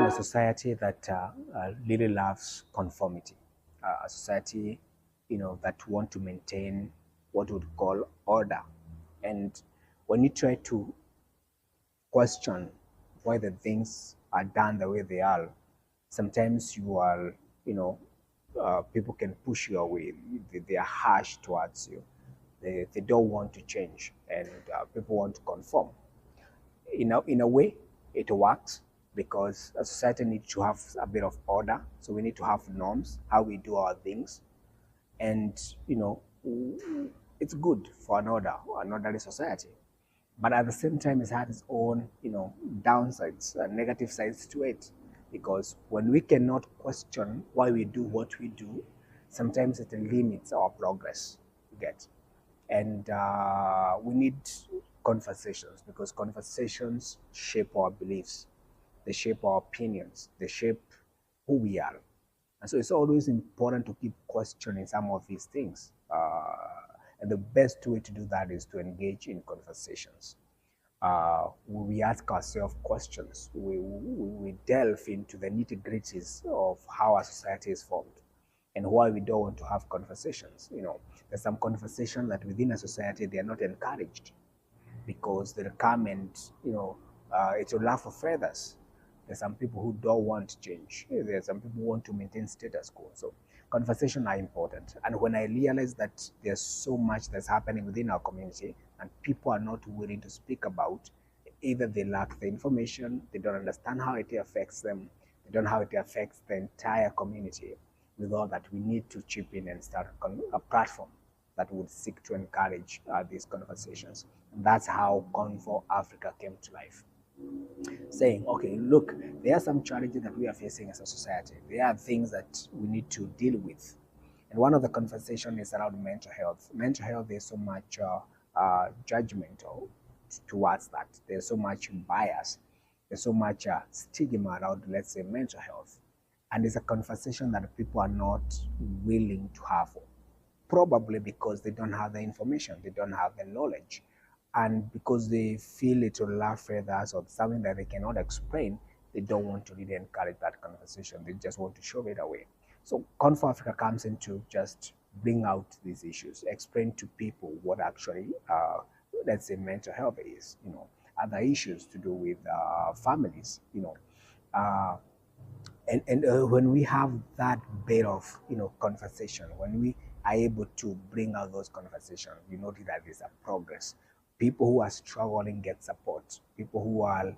in a society that really loves conformity, a society, that want to maintain what we would call order. And when you try to question why the things are done the way they are, sometimes you are, people can push you away. They are harsh towards you. They don't want to change, and people want to conform. In a way, it works because a society needs to have a bit of order. So we need to have norms, how we do our things, and it's good for an orderly society. But at the same time, it has its own, downsides, negative sides to it. Because when we cannot question why we do what we do, sometimes it limits our progress. You get, and we need conversations because conversations shape our beliefs, they shape our opinions, they shape who we are. And so it's always important to keep questioning some of these things. And the best way to do that is to engage in conversations. We ask ourselves questions. We delve into the nitty gritties of how our society is formed and why we don't want to have conversations. There's some conversation that within a society they are not encouraged because the requirement, it's a laugh of feathers. There's some people who don't want change. There's some people who want to maintain status quo. So conversations are important. And when I realize that there's so much that's happening within our community and people are not willing to speak about, either they lack the information, they don't understand how it affects them, they don't know how it affects the entire community. With all that, we need to chip in and start a platform that would seek to encourage these conversations. And that's how Convo Africa came to life, saying, okay, look, there are some challenges that we are facing as a society. There are things that we need to deal with. And one of the conversation is around mental health. Mental health, there's so much judgmental towards that. There's so much bias. There's so much stigma around, let's say, mental health. And it's a conversation that people are not willing to have, probably because they don't have the information, they don't have the knowledge, and because they feel it will laugh feathers or something that they cannot explain, they don't want to really encourage that conversation. They just want to shove it away. So Conf Africa comes in to just bring out these issues, explain to people what actually, let's say, mental health is, other issues to do with families, uh, and when we have that bit of conversation, when we are able to bring out those conversations, we notice that there's a progress. People who are struggling get support. People who are